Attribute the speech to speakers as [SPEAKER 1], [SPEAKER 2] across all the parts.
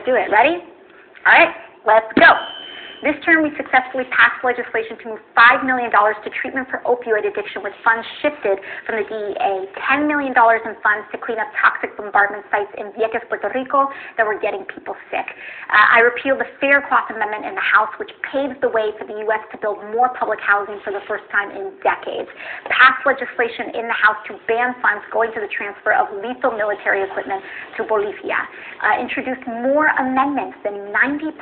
[SPEAKER 1] do it. Ready? All right, let's go. This term, we successfully passed legislation to move $5 million to treatment for opioid addiction, with funds shifted from the DEA. $10 million in funds to clean up toxic bombardment sites in Vieques, Puerto Rico, that were getting people sick. I repealed the Fair Cloth Amendment in the House, which paves the way for the U.S. to build more public housing for the first time in decades. Passed legislation in the House to ban funds going to the transfer of lethal military equipment to Bolivia. Introduced more amendments than 90%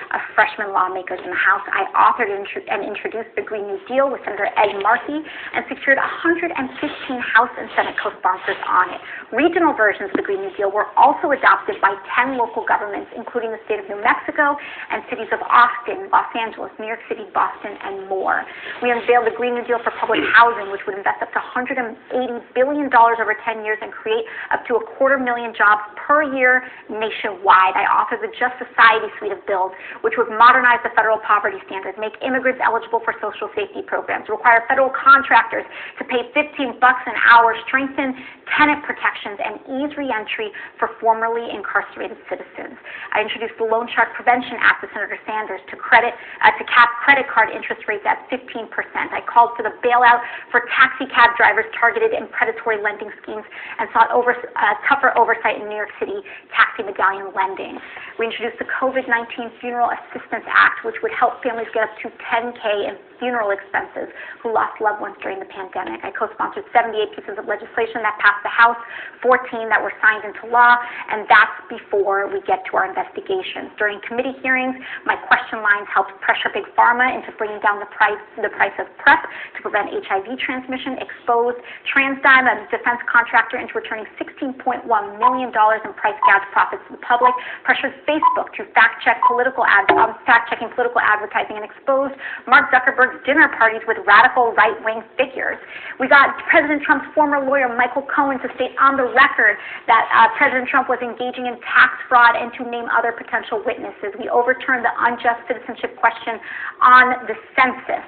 [SPEAKER 1] of freshman lawmakers in the House. I authored and introduced the Green New Deal with Senator Ed Markey and secured 115 House and Senate co-sponsors on it. Regional versions of the Green New Deal were also adopted by 10 local governments, including the state of New Mexico and cities of Austin, Los Angeles, New York City, Boston, and more. We unveiled the Green New Deal for public housing, which would invest up to $180 billion over 10 years and create up to 250,000 jobs per year nationwide. I authored the Just Society suite of bills, which would modernize the federal poverty standards, make immigrants eligible for social safety programs, require federal contractors to pay $15 an hour, strengthen tenant protections, and ease reentry for formerly incarcerated citizens. I introduced the Loan Shark Prevention Act with Senator Sanders to cap credit card interest rates at 15%. I called for the bailout for taxi cab drivers targeted in predatory lending schemes and sought tougher oversight in New York City taxi medallion lending. We introduced the COVID-19 Funeral Assistance Act, which would help families get up to $10K in funeral expenses who lost loved ones during the pandemic. I co-sponsored 78 pieces of legislation that passed the House, 14 that were signed into law, and that's before we get to our investigations. During committee hearings, my question lines helped pressure Big Pharma into bringing down the price of PrEP to prevent HIV transmission, exposed TransDigm, a defense contractor, into returning $16.1 million in price gouge profits to the public, pressured Facebook to fact-checking political advertising, and exposed Mark Zuckerberg's dinner parties with radical right-wing figures. We got President Trump's former lawyer, Michael Cohen, to state on the record that President Trump was engaging in tax fraud, and to name other potential witnesses. We overturned the unjust citizenship question on the census.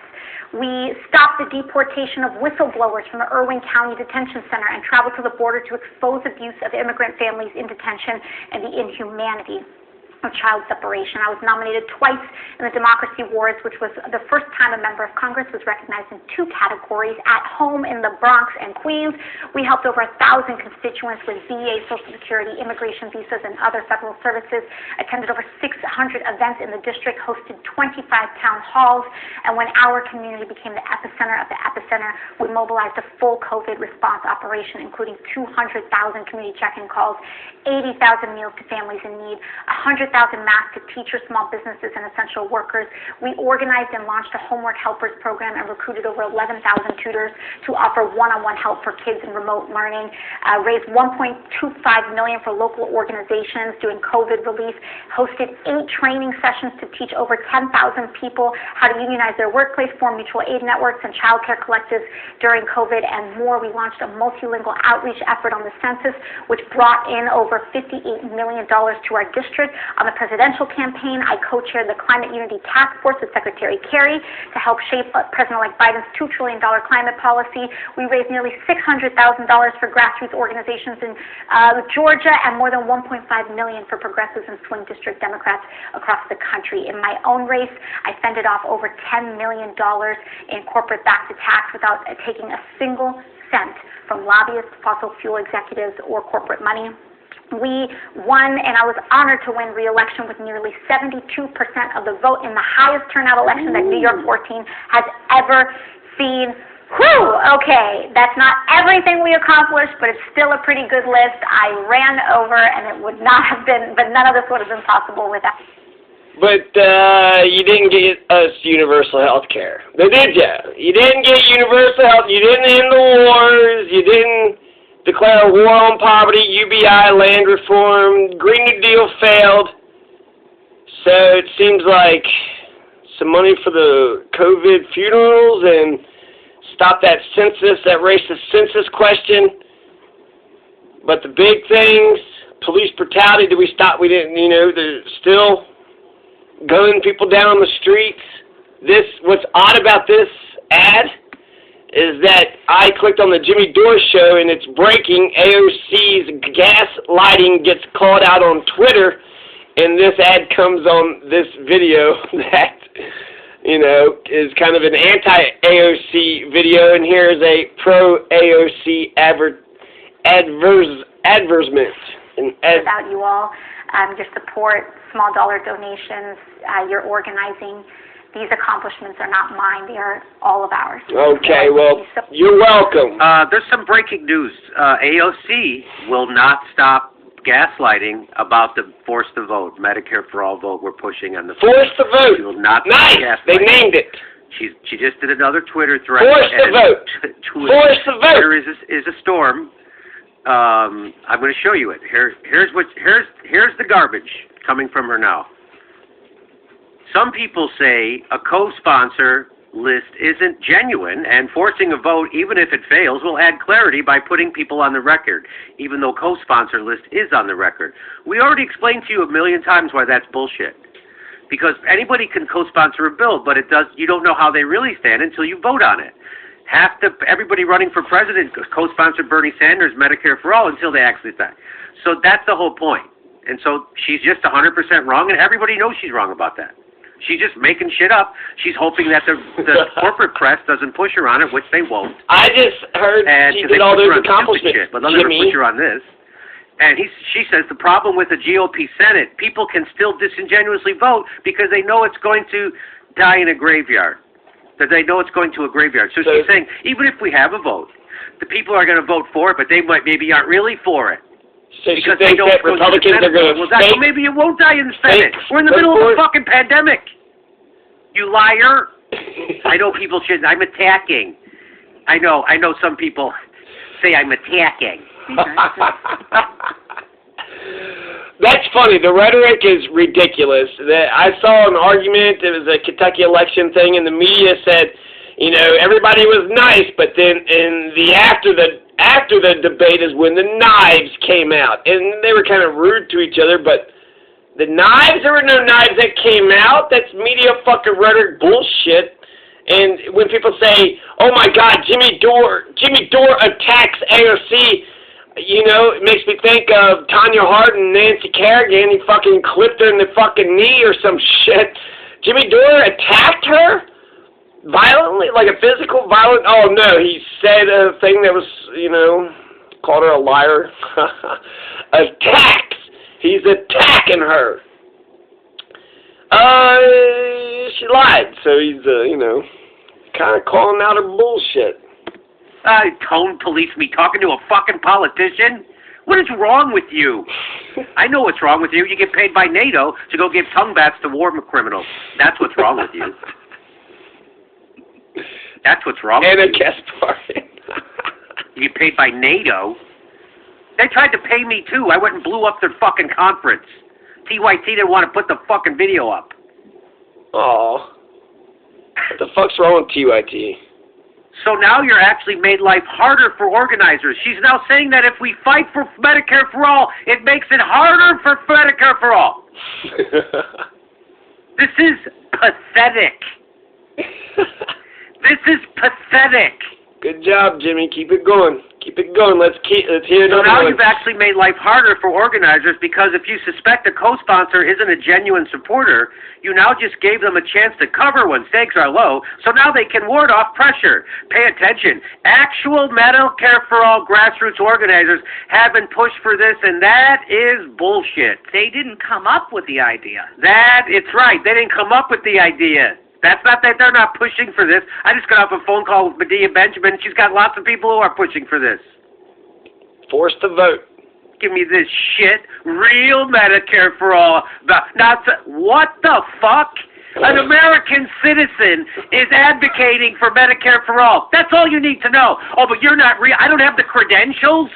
[SPEAKER 1] We stopped the deportation of whistleblowers from the Irwin County Detention Center and traveled to the border to expose abuse of immigrant families in detention and the inhumanity of child separation. I was nominated twice in the Democracy Awards, which was the first time a member of Congress was recognized in 2 categories. At home in the Bronx and Queens, we helped over 1,000 constituents with VA, Social Security, immigration visas, and other federal services, attended over 600 events in the district, hosted 25 town halls, and when our community became the epicenter of the epicenter, we mobilized a full COVID response operation, including 200,000 community check-in calls, 80,000 meals to families in need, 100,000 masks to teachers, small businesses, and essential workers. We organized and launched a homework helpers program and recruited over 11,000 tutors to offer one-on-one help for kids in remote learning, raised $1.25 million for local organizations doing COVID relief, hosted 8 training sessions to teach over 10,000 people how to unionize their workplace, form mutual aid networks, and child care collectives during COVID, and more. We launched a multilingual outreach effort on the census, which brought in over $58 million to our district. On the presidential campaign, I co-chaired the Climate Unity Task Force with Secretary Kerry to help shape President-elect Biden's $2 trillion climate policy. We raised nearly $600,000 for grassroots organizations in Georgia and more than $1.5 million for progressives and swing district Democrats across the country. In my own race, I fended off over $10 million in corporate back-to-tax without taking a single cent from lobbyists, fossil fuel executives, or corporate money. We won, and I was honored to win re-election with nearly 72% of the vote in the highest turnout election that New York 14 has ever seen. Whew, okay, that's not everything we accomplished, but it's still a pretty good list. I ran over, and it would not have been, but none of this would have been possible without.
[SPEAKER 2] But you didn't get us universal health care. Did you? You didn't get universal health. You didn't end the wars. You didn't declare a war on poverty, UBI, land reform, Green New Deal failed. So it seems like some money for the COVID funerals and stop that census, that racist census question. But the big things, police brutality, did we stop? We didn't, they're still gunning people down on the streets. What's odd about this ad is that I clicked on the Jimmy Dore show, and it's breaking. AOC's gaslighting gets called out on Twitter, and this ad comes on this video that, you know, is kind of an anti-AOC video, and here's a pro-AOC advertisement.
[SPEAKER 1] Without you all, your support, small dollar donations, your organizing, these accomplishments are not mine. They are all of ours.
[SPEAKER 2] Okay, well, you're welcome.
[SPEAKER 3] There's some breaking news. AOC will not stop gaslighting about the Force the Vote, Medicare for All vote we're pushing on the
[SPEAKER 2] Force the Vote.
[SPEAKER 3] She will not
[SPEAKER 2] nice. They named it.
[SPEAKER 3] She just did another Twitter thread.
[SPEAKER 2] Force the Vote. Force the Vote.
[SPEAKER 3] Twitter is a storm. I'm going to show you it. Here's the garbage coming from her now. Some people say a co-sponsor list isn't genuine, and forcing a vote, even if it fails, will add clarity by putting people on the record, even though co-sponsor list is on the record. We already explained to you a million times why that's bullshit. Because anybody can co-sponsor a bill, but you don't know how they really stand until you vote on it. Everybody running for president co-sponsored Bernie Sanders' Medicare for All until they actually die. So that's the whole point. And so she's just 100% wrong, and everybody knows she's wrong about that. She's just making shit up. She's hoping that the corporate press doesn't push her on it, which they won't.
[SPEAKER 2] I just heard she did all those accomplishments.
[SPEAKER 3] But they'll never push her on this. And she says the problem with the GOP Senate, people can still disingenuously vote because they know it's going to die in a graveyard. That they know it's going to a graveyard. So she's saying, even if we have a vote, the people are going to vote for it, but they maybe aren't really for it.
[SPEAKER 2] So because they know that Republicans are going to
[SPEAKER 3] well, maybe it won't die in the Senate. We're in the middle of a fucking pandemic. You liar. I know people shouldn't. I'm attacking. I know some people say I'm attacking.
[SPEAKER 2] That's funny. The rhetoric is ridiculous. I saw an argument. It was a Kentucky election thing, and the media said, you know, everybody was nice, but then after the debate is when the knives came out, and they were kind of rude to each other. But the knives, there were no knives that came out. That's media fucking rhetoric bullshit. And when people say, "Oh my God, Jimmy Dore attacks AOC," you know, it makes me think of Tanya Hart and Nancy Kerrigan. He fucking clipped her in the fucking knee or some shit. Jimmy Dore attacked her violently, like a physical violent. Oh no, he said a thing that was, you know, called her a liar. Attacks. He's attacking her. She lied, so he's, you know, kind of calling out her bullshit.
[SPEAKER 3] Tone police me talking to a fucking politician? What is wrong with you? I know what's wrong with you. You get paid by NATO to go give tongue bats to war criminals. That's what's wrong with you. That's what's wrong with you.
[SPEAKER 2] And a guest party.
[SPEAKER 3] You get paid by NATO. They tried to pay me too. I went and blew up their fucking conference. TYT didn't want to put the fucking video up.
[SPEAKER 2] Oh. What the fuck's wrong with TYT?
[SPEAKER 3] So now you're actually made life harder for organizers. She's now saying that if we fight for Medicare for All, it makes it harder for Medicare for All. This is pathetic. This is pathetic.
[SPEAKER 2] Good job, Jimmy. Keep it going. Keep it going. Let's hear it.
[SPEAKER 3] So now you've actually made life harder for organizers, because if you suspect a co-sponsor isn't a genuine supporter, you now just gave them a chance to cover when stakes are low, so now they can ward off pressure. Pay attention. Actual Medicare for All grassroots organizers have been pushed for this, and that is bullshit.
[SPEAKER 4] They didn't come up with the idea.
[SPEAKER 3] It's right. They didn't come up with the idea. That's not that they're not pushing for this. I just got off a phone call with Medea Benjamin. She's got lots of people who are pushing for this.
[SPEAKER 2] Forced to vote.
[SPEAKER 3] Give me this shit. Real Medicare for All. What the fuck? An American citizen is advocating for Medicare for All. That's all you need to know. Oh, but you're not real. I don't have the credentials.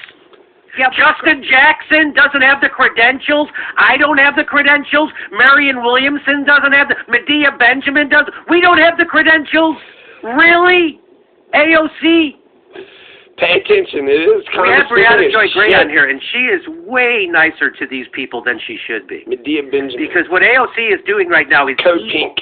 [SPEAKER 3] Yeah, Justin Jackson doesn't have the credentials. I don't have the credentials. Marianne Williamson doesn't have the... Medea Benjamin doesn't... We don't have the credentials? Really? AOC?
[SPEAKER 2] Pay attention. It is kind
[SPEAKER 3] of... We have Brianna Joy Gray on here, and she is way nicer to these people than she should be.
[SPEAKER 2] Medea Benjamin.
[SPEAKER 3] Because what AOC is doing right now is
[SPEAKER 2] Code Pink.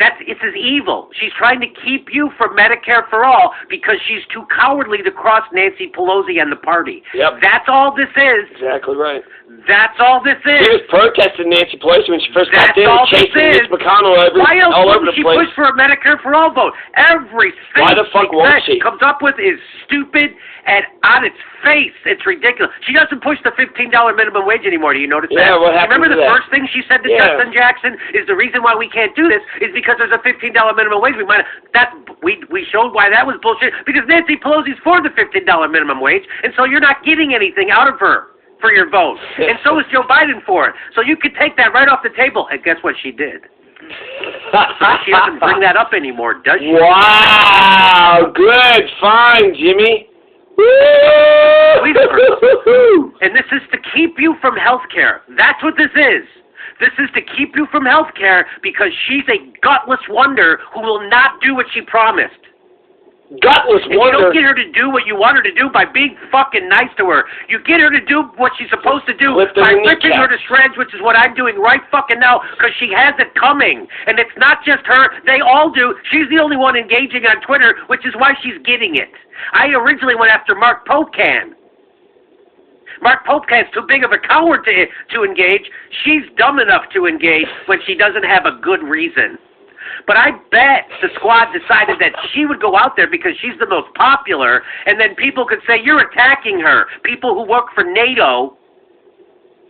[SPEAKER 3] It's as evil. She's trying to keep you from Medicare for all because she's too cowardly to cross Nancy Pelosi and the party.
[SPEAKER 2] Yep.
[SPEAKER 3] That's all this is.
[SPEAKER 2] Exactly right.
[SPEAKER 3] That's all this
[SPEAKER 2] She
[SPEAKER 3] is.
[SPEAKER 2] was protesting Nancy Pelosi when she first got
[SPEAKER 3] That's
[SPEAKER 2] in,
[SPEAKER 3] all this
[SPEAKER 2] chasing
[SPEAKER 3] is.
[SPEAKER 2] Mitch McConnell
[SPEAKER 3] Why else
[SPEAKER 2] all over
[SPEAKER 3] wouldn't
[SPEAKER 2] the
[SPEAKER 3] she
[SPEAKER 2] place.
[SPEAKER 3] push for a Medicare for all vote? Every thing
[SPEAKER 2] Why the fuck won't she?
[SPEAKER 3] comes up with is stupid and on its face. It's ridiculous. She doesn't push the $15 minimum wage anymore. Do you notice that?
[SPEAKER 2] Yeah, what happened
[SPEAKER 3] Remember
[SPEAKER 2] to
[SPEAKER 3] the
[SPEAKER 2] that?
[SPEAKER 3] first thing she said to
[SPEAKER 2] Yeah.
[SPEAKER 3] Justin Jackson is the reason why we can't do this is because there's a $15 minimum wage. We showed why that was bullshit because Nancy Pelosi's for the $15 minimum wage, and so you're not getting anything out of her for your vote. And so is Joe Biden for it. So you could take that right off the table. And guess what she did? She doesn't bring that up anymore, does she?
[SPEAKER 2] Wow, good, fine, Jimmy. Woo!
[SPEAKER 3] And this is to keep you from health care. That's what this is. This is to keep you from health care because she's a gutless wonder who will not do what she promised.
[SPEAKER 2] Gutless
[SPEAKER 3] And
[SPEAKER 2] wonder.
[SPEAKER 3] you don't get her to do what you want her to do by being fucking nice to her. You get her to do what she's supposed to do
[SPEAKER 2] Lift her
[SPEAKER 3] by ripping her
[SPEAKER 2] kneecap.
[SPEAKER 3] to shreds, which is what I'm doing right fucking now, because she has it coming. And it's not just her. They all do. She's the only one engaging on Twitter, which is why she's getting it. I originally went after Mark Pocan. Mark Pocan's too big of a coward to engage. She's dumb enough to engage when she doesn't have a good reason. But I bet the squad decided that she would go out there because she's the most popular, and then people could say, you're attacking her. People who work for NATO,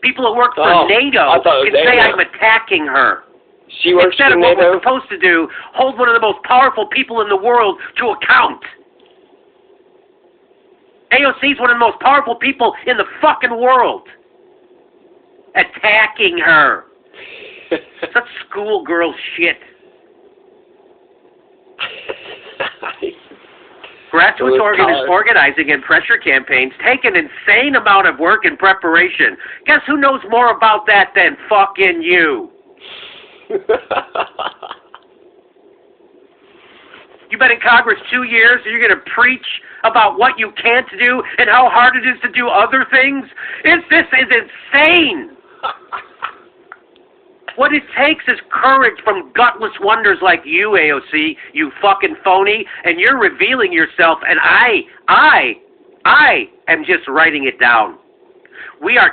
[SPEAKER 2] I thought it was
[SPEAKER 3] can say
[SPEAKER 2] Anna.
[SPEAKER 3] I'm attacking her.
[SPEAKER 2] She works
[SPEAKER 3] Instead
[SPEAKER 2] for
[SPEAKER 3] of what we're
[SPEAKER 2] NATO.
[SPEAKER 3] supposed to do, hold one of the most powerful people in the world to account. AOC is one of the most powerful people in the fucking world. Attacking her. Such schoolgirl shit. Grassroots organizing and pressure campaigns take an insane amount of work and preparation. Guess who knows more about that than fucking you? You've been in Congress 2 years and you're going to preach about what you can't do and how hard it is to do other things? This is insane. What it takes is courage from gutless wonders like you, AOC, you fucking phony, and you're revealing yourself, and I am just writing it down. We are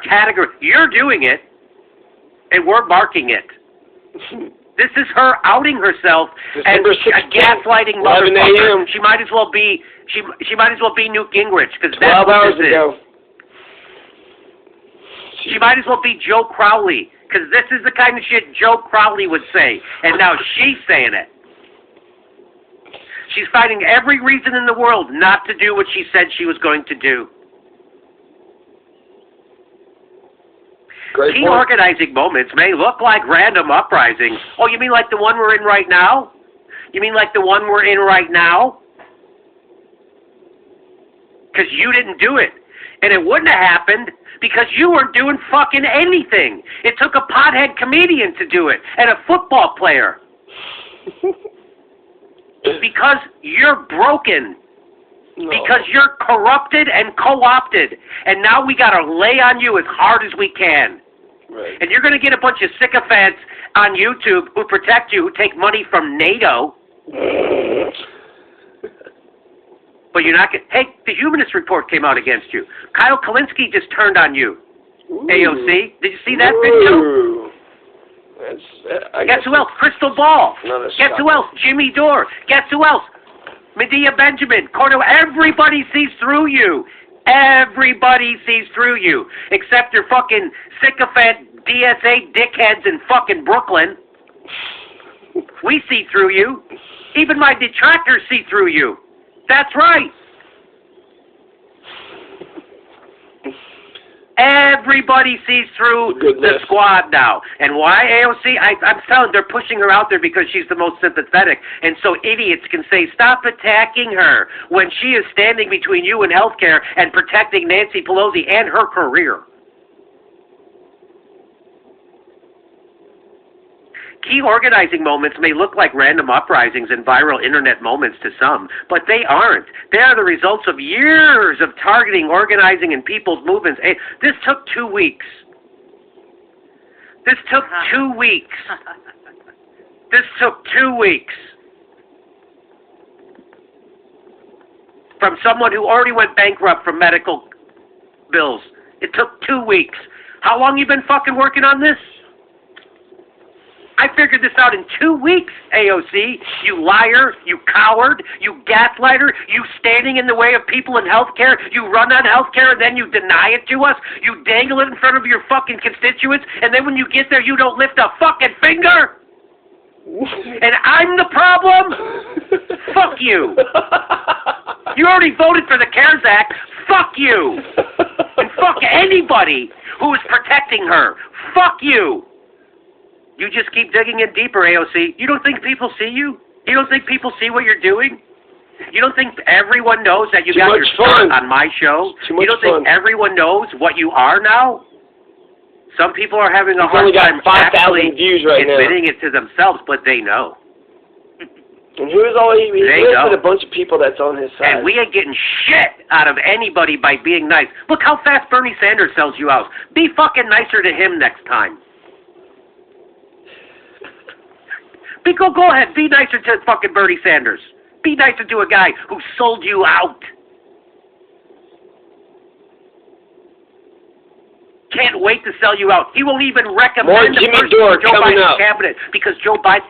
[SPEAKER 3] you're doing it, and we're marking it. This is her outing herself as
[SPEAKER 2] December
[SPEAKER 3] a
[SPEAKER 2] 16th,
[SPEAKER 3] gaslighting
[SPEAKER 2] 11
[SPEAKER 3] motherfucker.
[SPEAKER 2] a.m.
[SPEAKER 3] She might as well be she might as well be Newt Gingrich because
[SPEAKER 2] 12
[SPEAKER 3] that's what
[SPEAKER 2] hours
[SPEAKER 3] this
[SPEAKER 2] ago.
[SPEAKER 3] is. She might as well be Joe Crowley. Because this is the kind of shit Joe Crowley would say. And now she's saying it. She's finding every reason in the world not to do what she said she was going to do.
[SPEAKER 2] Great
[SPEAKER 3] Key
[SPEAKER 2] point.
[SPEAKER 3] organizing moments may look like random uprisings. Oh, you mean like the one we're in right now? You mean like the one we're in right now? Because you didn't do it. And it wouldn't have happened because you weren't doing fucking anything. It took a pothead comedian to do it and a football player. Because you're broken.
[SPEAKER 2] No.
[SPEAKER 3] Because you're corrupted and co-opted. And now we got to lay on you as hard as we can.
[SPEAKER 2] Right.
[SPEAKER 3] And you're going to get a bunch of sycophants on YouTube who protect you, who take money from NATO. But you're not going to... Hey, the Humanist Report came out against you. Kyle Kalinske just turned on you.
[SPEAKER 2] Ooh.
[SPEAKER 3] AOC. Did you see that video?
[SPEAKER 2] Ooh.
[SPEAKER 3] Guess who else? Crystal Ball.
[SPEAKER 2] Another
[SPEAKER 3] Guess who else? Jimmy Dore. Guess who else? Medea Benjamin. Cornel. Everybody sees through you. Everybody sees through you. Except your fucking sycophant DSA dickheads in fucking Brooklyn. We see through you. Even my detractors see through you. That's right. Everybody sees through the squad now. And why, AOC? I'm telling they're pushing her out there because she's the most sympathetic. And so idiots can say, stop attacking her when she is standing between you and healthcare and protecting Nancy Pelosi and her career. Key organizing moments may look like random uprisings and viral internet moments to some, but they aren't. They are the results of years of targeting, organizing, and people's movements. This took 2 weeks. This took 2 weeks. This took 2 weeks. From someone who already went bankrupt from medical bills. It took 2 weeks. How long you been fucking working on this? I figured this out in 2 weeks, AOC. You liar, you coward, you gaslighter, you standing in the way of people in healthcare. You run on healthcare and then you deny it to us. You dangle it in front of your fucking constituents, and then when you get there, you don't lift a fucking finger. And I'm the problem? Fuck you. You already voted for the CARES Act. Fuck you. And fuck anybody who is protecting her. Fuck you. You just keep digging in deeper, AOC. You don't think people see you? You don't think people see what you're doing? You don't think everyone knows that you got your start on my show? You don't think everyone knows what you are now? Some people are having a hard time actually
[SPEAKER 2] views right
[SPEAKER 3] admitting it to themselves, but they know.
[SPEAKER 2] And who's all he listed a bunch of people that's on his side.
[SPEAKER 3] And we ain't getting shit out of anybody by being nice. Look how fast Bernie Sanders sells you out. Be fucking nicer to him next time. Go ahead, be nicer to fucking Bernie Sanders. Be nicer to a guy who sold you out. Can't wait to sell you out. He won't even recommend
[SPEAKER 2] More Jimmy Dore
[SPEAKER 3] Joe
[SPEAKER 2] coming
[SPEAKER 3] Biden's
[SPEAKER 2] up.
[SPEAKER 3] cabinet because Joe Biden